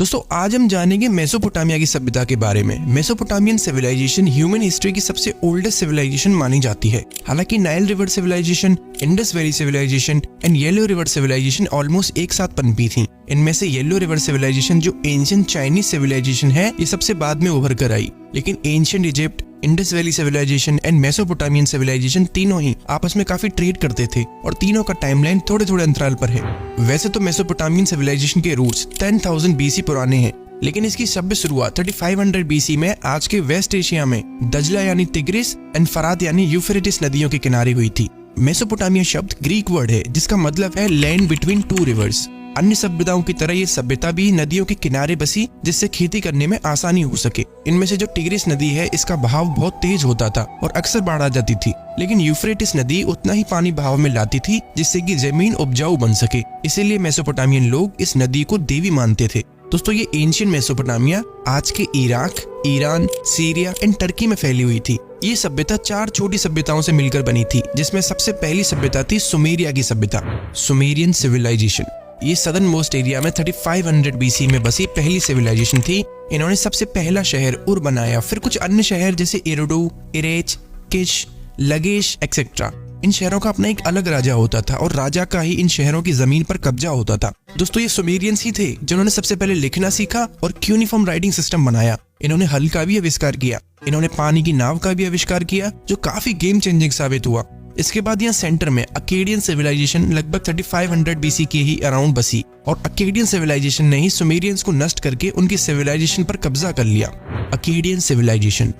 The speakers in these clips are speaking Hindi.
दोस्तों आज हम जानेंगे मेसोपोटामिया की सभ्यता के बारे में। मेसोपोटामियन सिविलाइजेशन ह्यूमन हिस्ट्री की सबसे ओल्डेस्ट सिविलाइजेशन मानी जाती है। हालांकि Nile River civilization, Indus Valley civilization and Yellow River civilization almost एक साथ पनपी थी। इनमें से येलो रिवर सिविलाइजेशन जो एंशिएंट चाइनीज सिविलाइजेशन है, ये सबसे बाद में उभर कर आई। लेकिन ancient Egypt, Indus Valley civilization and Mesopotamian civilization तीनों ही आपस में काफी ट्रेड करते थे और तीनों का टाइमलाइन थोड़े थोड़े अंतराल पर है। वैसे तो मेसोपोटामियन सिविलाइजेशन के रूट्स 10,000 BC पुराने हैं, लेकिन इसकी सभ्य शुरुआत 3500 BC में आज के वेस्ट एशिया में दजला यानी तिग्रिस एंड फरात यानी यूफ्रेटिस नदियों के किनारे हुई थी। मेसोपोटामिया शब्द ग्रीक वर्ड है जिसका मतलब है लैंड बिटवीन टू रिवर्स। अन्य सभ्यताओं की तरह ये सभ्यता भी नदियों के किनारे बसी, जिससे खेती करने में आसानी हो सके। इनमें से जो टिग्रिस नदी है, इसका बहाव बहुत तेज होता था और अक्सर बाढ़ आ जाती थी, लेकिन यूफ्रेटिस नदी उतना ही पानी बहाव में लाती थी जिससे कि जमीन उपजाऊ बन सके। इसीलिए मेसोपोटामियन लोग इस नदी को देवी मानते थे। दोस्तों ये एंशिएंट मेसोपोटामिया आज के Iraq, Iran, Syria and Turkey में फैली हुई थी। ये सभ्यता 4 छोटी सभ्यताओं से मिलकर बनी थी, जिसमें सबसे पहली सभ्यता थी सुमेरिया की सभ्यता, सुमेरियन सिविलाइजेशन। ये सदर्न मोस्ट एरिया में 3500 BC में बसी पहली सिविलाइजेशन थी। इन्होंने सबसे पहला शहर उर बनाया, फिर कुछ अन्य शहर जैसे इरुडू, इरेच, किश, लगेश एक्सेट्रा। इन शहरों का अपना एक अलग राजा होता था और राजा का ही इन शहरों की जमीन पर कब्जा होता था। दोस्तों ये सुमेरियंस ही थे जिन्होंने सबसे पहले लिखना सीखा और क्यूनिफॉर्म राइटिंग सिस्टम बनाया। इन्होंने हल का भी आविष्कार किया, इन्होंने पानी की नाव का भी आविष्कार किया जो काफी गेम चेंजिंग साबित हुआ। इसके बाद यहाँ सेंटर में अकेडियन सिविलाइजेशन लगभग 3500 BC के ही अराउंड बसी और अकेडियन सिविलाइजेशन ने ही सुमेरियंस को नष्ट करके उनकी सिविलाइजेशन पर कब्जा कर लिया। Akkadian civilization,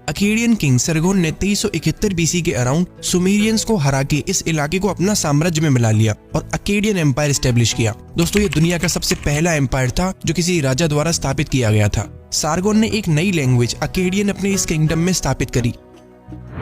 Akkadian king Sargon ने 2371 BC के अराउंड सुमेरियंस को हरा के इस इलाके को अपना साम्राज्य में मिला लिया और अकेडियन एम्पायर एस्टेब्लिश किया। दोस्तों ये दुनिया का सबसे पहला एम्पायर था जो किसी राजा द्वारा स्थापित किया गया था। सारगोन ने एक नई लैंग्वेज अकेडियन अपने इस किंगडम में स्थापित करी,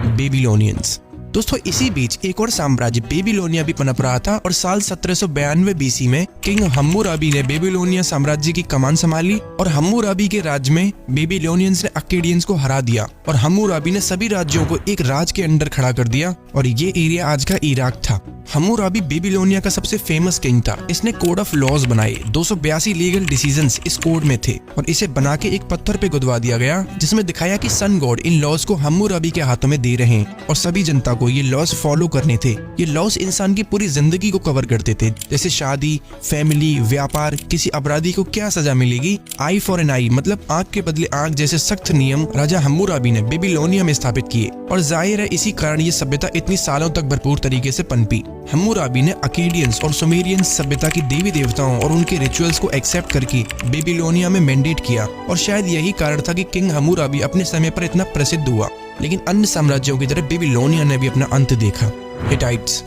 बेबीलोनियंस। दोस्तों इसी बीच एक और साम्राज्य बेबीलोनिया भी पनप रहा था और साल 1792 BC में किंग हम्मुराबी ने बेबीलोनिया साम्राज्य की कमान संभाली और हम्मुराबी के राज्य में बेबीलोनियंस ने अकेडियंस को हरा दिया और हम्मुराबी ने सभी राज्यों को एक राज के अंडर खड़ा कर दिया और ये एरिया आज का इराक था। हम्मुराबी बेबीलोनिया का सबसे फेमस किंग था। इसने कोड ऑफ लॉज बनाए, 282 लीगल डिसीजंस इस कोड में थे और इसे बना के एक पत्थर पे गुदवा दिया गया जिसमें दिखाया कि सन गॉड इन लॉज को हम्मुराबी के हाथों में दे रहे हैं और सभी जनता को ये लॉज फॉलो करने थे। ये लॉज इंसान की पूरी जिंदगी को कवर करते थे, जैसे शादी, फैमिली, व्यापार, किसी अपराधी को क्या सजा मिलेगी, आई फॉर एन आई मतलब आंख के बदले आंख जैसे सख्त नियम राजा हम्मुराबी ने बेबीलोनिया में स्थापित किए और जाहिर है इसी कारण ये सभ्यता इतनी सालों तक भरपूर तरीके से पनपी। हम्मुराबी ने अकेडियंस और सुमेरियंस सभ्यता की देवी देवताओं और उनके रिचुअल्स को एक्सेप्ट करके बेबीलोनिया में मैंडेट किया और शायद यही कारण था कि किंग हम्मुराबी अपने समय पर इतना प्रसिद्ध हुआ। लेकिन अन्य साम्राज्यों की तरह बेबीलोनिया ने भी अपना अंत देखा। हिटाइट्स,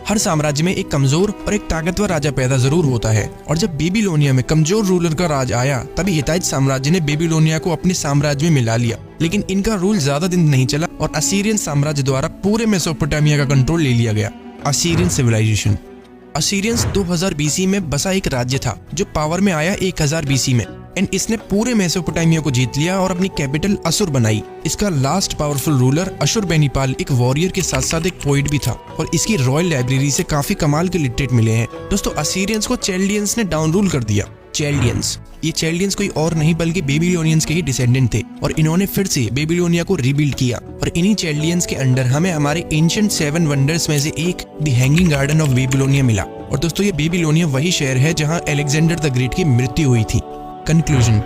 हर साम्राज्य में एक कमजोर और एक ताकतवर राजा पैदा जरूर होता है और जब बेबीलोनिया में कमजोर रूलर का राज आया तभी हिटाइट साम्राज्य ने बेबीलोनिया को अपने साम्राज्य में मिला लिया। लेकिन इनका रूल ज्यादा दिन नहीं चला और असीरियन साम्राज्य द्वारा पूरे मेसोपोटामिया का कंट्रोल ले लिया गया। असीरियन सिविलाइजेशन, असीरियंस 2000 BC में बसा एक राज्य था जो पावर में आया 1000 BC में एंड इसने पूरे मेसोपोटामिया को जीत लिया और अपनी कैपिटल असुर बनाई। इसका लास्ट पावरफुल रूलर अशुरबेनिपाल एक वॉरियर के साथ साथ एक पोइट भी था और इसकी रॉयल लाइब्रेरी से काफी कमाल के लिटरेट मिले हैं। दोस्तों असीरियंस को चैल्डियंस ने डाउन रूल कर दिया। चैल्डियंस, ये चैल्डियंस कोई और नहीं बल्कि बेबीलोनियंस के ही डिसेंडेंट थे और इन्होंने फिर से बेबीलोनिया को रीबिल्ड किया और इन्हीं चैल्डियंस के अंडर हमें हमारे एंशिएंट 7 वंडर्स में से एक the hanging garden of Babylonia मिला। और दोस्तों ये बेबीलोनिया वही शहर है जहां अलेक्जेंडर द ग्रेट की मृत्यु हुई थी। कंक्लूजन,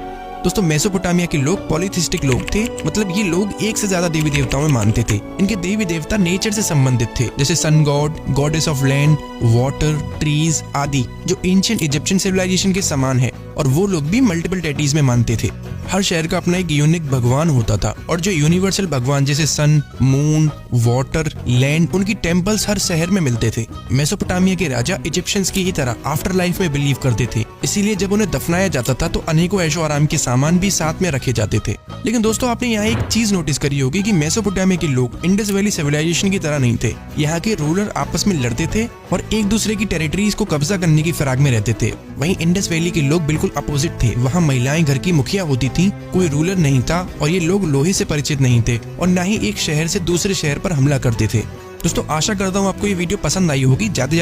दोस्तों मेसोपोटामिया के लोग पॉलीथिस्टिक लोग थे, मतलब ये लोग एक से ज्यादा देवी देवताओं में मानते थे। इनके देवी देवता नेचर से संबंधित थे, जैसे sun god, goddess of land, water, trees आदि, जो एंशिएंट इजिप्शियन सिविलाइजेशन के समान है। और वो लोग भी मल्टीपल डेटीज में मानते थे। हर शहर का अपना एक यूनिक भगवान होता था और जो यूनिवर्सल भगवान जैसे सन, मून, वाटर, लैंड, उनकी टेम्पल्स हर शहर में मिलते थे। मेसोपोटामिया के राजा इजिप्शियंस की ही तरह आफ्टर लाइफ में बिलीव करते थे, इसीलिए जब उन्हें दफनाया जाता था तो अनेकों ऐशो आराम के सामान भी साथ में रखे जाते थे। लेकिन दोस्तों आपने यहाँ एक चीज नोटिस करी होगी कि मेसोपोटामिया के लोग इंडस वैली सिविलाइजेशन की तरह नहीं थे। यहाँ के रूलर आपस में लड़ते थे और एक दूसरे की टेरिटरीज को कब्जा करने की फिराक में रहते थे। वहीं इंडस वैली के लोग बिल्कुल अपोजिट थे। वहाँ महिलाएं घर की मुखिया होती थी, कोई रूलर नहीं था और ये लोग लोहे से परिचित नहीं थे और न ही एक शहर से दूसरे शहर पर हमला करते थे। दोस्तों आशा करता हूँ आपको ये वीडियो पसंद आई होगी। ज्यादा